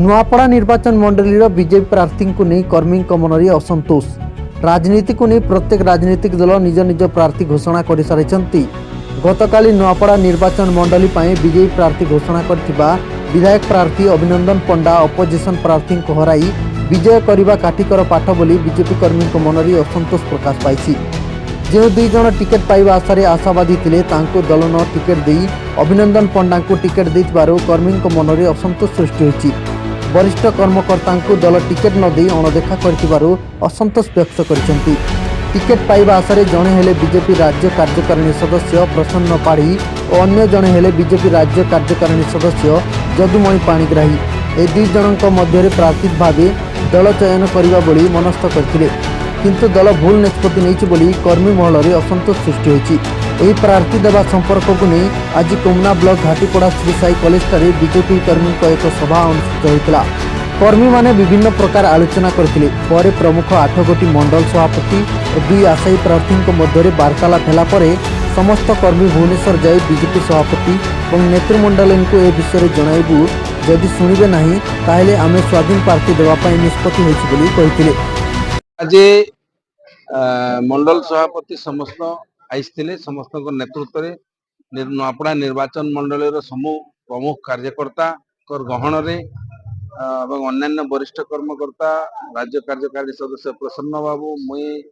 नुआपड़ा निर्वाचन मंडलीर बीजेपी प्रार्थी को नहीं कर्मी मन में असंतोष। राजनीति को नहीं प्रत्येक राजनीतिक दल निज निज प्रार्थी घोषणा कर सारी। गतकाली नुआपड़ा निर्वाचन मंडली बीजेपी प्रार्थी घोषणा करथिबा विधायक प्रार्थी अभिनंदन पंडा अपोजिशन प्रार्थी को हराई विजय करने काठिकर पाठ बोली बीजेपी कर्मी मन में असंतोष प्रकाश पाई। जो दुई जन टिकेट पाइबा आशारे आशावादी थिले तांको दल न टिकेट दे अभिनंदन पंडा को टिकेट देथिबारु कर्मी मन में असंतोष सृष्टि होइछि। वरिष्ठ कर्मकर्ता दल टिकेट न दे अणदेखा करथिबारु असंतोष व्यक्त करिसेंति। टिकेट पाइबा आशारे जणे हेले बीजेपी राज्य कार्यकारिणी सदस्य प्रसन्न पाढ़ी और अन्य जणे हेले बीजेपी राज्य कार्यकारिणी सदस्य जदुमणि पाणिग्राही। ए दुई जनक मध्य प्रार्थी भाव दल चयन करने बोली मनस्थ करथिले, किंतु दल भूल निष्पत्ति नहीं बोली कर्मी महल में असंतोष सृष्टि होइछि। एही प्रार्थी देवा संपर्क को नहीं आज कोमना ब्लॉक घाटीपड़ा श्री साई कॉलेज ठारे बीजेपी कर्मी एक सभा अनुष्ठित होता। कर्मी माने विभिन्न प्रकार आलोचना करथिले। परे प्रमुख 8 गोटी मंडल सभापति और 2 आशायी प्रार्थी मध्य वार्तालाप हेला परे समस्त कर्मी भुवनेश्वर जाए बीजेपी सभापति और नेतृमंडल को ए विषय जणाइबू, जदि शुणिबे नहीं ताहेले आमे स्वाधीन प्रार्थी देवाई निष्पत्ति होइछि बोली कहिथिले। आज मंडल सभापति समस्त आईथिले, समस्त नेतृत्व में नुआपड़ा निर्वाचन मंडल समूह प्रमुख कार्यकर्ता गहन अन्य वरिष्ठ कर्मकर्ता राज्य कार्यकारी सदस्य प्रसन्न बाबू मुई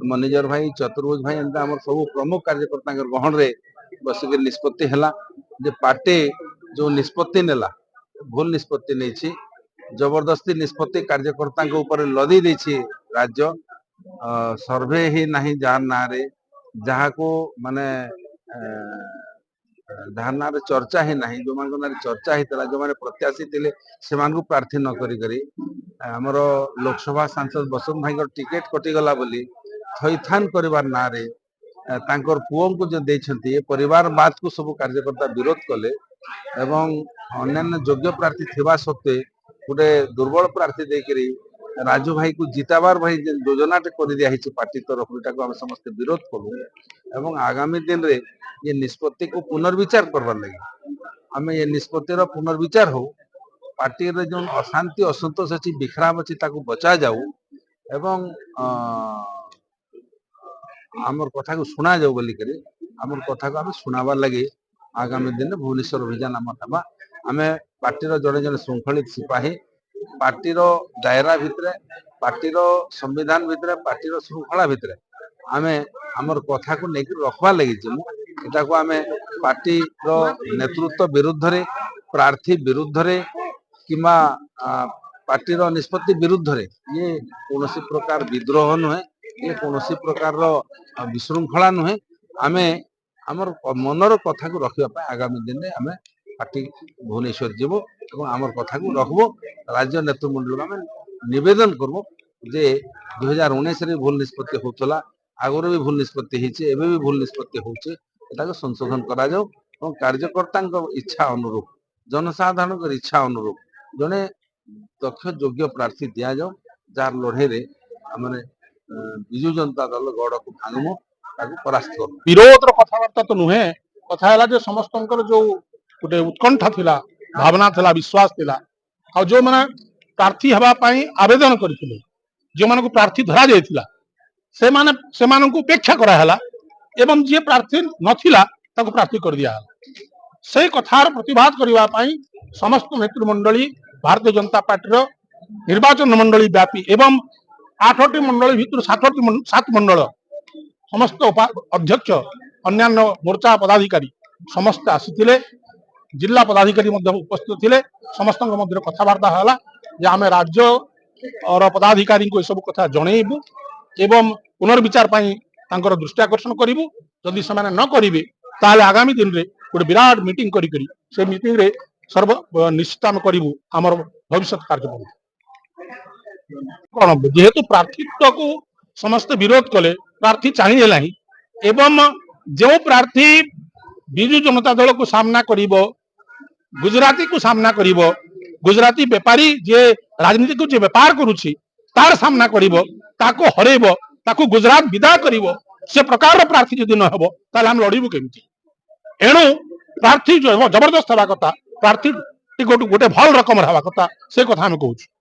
मनिजर भाई चतुर्भुज भाई एंता आम सब प्रमुख कार्यकर्ता गहन रे बसिक निष्पत्ति है जे पार्टी जो निष्पत्ति नेला भूल निष्पत्ति नहीं, जबरदस्ती निष्पत्ति कार्यकर्ता ऊपर लदी देछि। राज्य सर्वे ही नहीं जार ना रे जहाँ को माने जहाँ ना चर्चा ही नहीं, जो मान चर्चा होता जो मैंने प्रत्याशी थे से प्रार्थी न करी आमर लोकसभा सांसद बसंत भाई टिकेट कटिगला बोली थईथान कर ना रे तांकर पुओं को जो देछंती परिवार बात को सब कार्यकर्ता विरोध कले एवं अन्य योग्य प्रार्थी थिबा सत्वे गोटे दुर्बल प्रार्थी देकरी राजू भाई को जिताबार भाई योजना कर दिया पार्टी तरफ आम समस्त विरोध कलु एवं आगामी दिन रे ये निष्पत्ति को पुनर्विचार करवार लगे आम ये निष्पत्तिर पुनर्विचार हो पार्टी रे जो अशांति असंतोष अच्छी विखराम अच्छी बचा जाऊ एवं आमर कथा को शुणा जाऊ बोली करी आमर कथा को आम शुणाबार लगे आगामी दिन भुवनेश्वर अभियान आम आम पार्टी जड़े जड़े श्रृंखलित सिपाही पार्टी दायरा भितर पार्टी संविधान भितर पार्टी श्रृंखला भितर आम आमर कथा को लेकर रखवा लगी एटा को आम पार्टी नेतृत्व विरुद्ध रे प्रार्थी विरुद्ध रे किमा पार्टी निष्पत्ति विरुद्ध रे ये कौन प्रकार विद्रोह नुहे, ये कौन प्रकार विशृंखला नुहे। आम आमर मनर कथा को रखा आगामी दिन में आम पार्टी भुवनेश्वर जीव और आमर कथा को रखबो राज्य नेतृमंडल में निवेदन करबो जे 2019 रे भूल निष्पत्ति होतला आगर भी भूल निष्पत्ति होइछे एबे भी भूल निष्पत्ति होउछे एटाको संशोधन करा जाऊ और कार्यकर्ता इच्छा अनुरूप जनसाधारण इच्छा अनुरूप जने दक्ष योग्य प्रार्थी दिया जाऊ जार लड़े रे हमने बिजु जनता दल गड़ को भांगमु ताको परास्त कर विरोध रो कथावार्ता तो नुहे कथा हला जे समस्तंकर जो गोटे उत्कंठा थिला भावना थिला विश्वास थिला आ जो माने प्रार्थी हवा पई आवेदन करथिले जो माने को प्रार्थी धरा जायतिला से माने को उपेक्षा करा हला एवं जे प्रार्थी नथिला ताको प्रार्थी कर दिया हला। से कथार प्रतिवाद करबा पई समस्त नेतृमंडली भारतीय जनता पार्टी रो निर्वाचन मंडली व्यापी एवं 8टी मंडल भितर 7 मंडल समस्त अध्यक्ष अन्यान्य मोर्चा पदाधिकारी समस्त आसीथिले, जिला पदाधिकारी उपस्थित थिले। समस्त मध्य कथबार्ता हला जे आमे राज्य और पदाधिकारी को सब कथा जणैबु एवं पुनर्विचार पई तांकर दृष्टि आकर्षण करिवु। जदि से न करिवे ताले आगामी दिन रे गोटे विराट मीटिंग करी करी से मीटिंग रे सर्व निश्चित आम करिवु हमर भविष्य कार्यक्रम कौन जेहेतु प्रार्थीत्व को समस्त विरोध कले प्रार्थी चाहिए नहीं एवं जो प्रार्थी बिजु जनता दल को सामना करिवो गुजराती को सामना करिवो गुजराती व्यापारी जे राजनीति को जे व्यापार करुछि तार सामना करिवो ताको हरेबो ताको गुजरात विदा करिवो से प्रकार प्रार्थी जदि न हबो ताले हम लड़िबु केमिति। एणु प्रार्थी जो जबरदस्त हवा कथा प्रार्थी कि गोटे भल रकम हवा कथा से कथा आम कहूँ।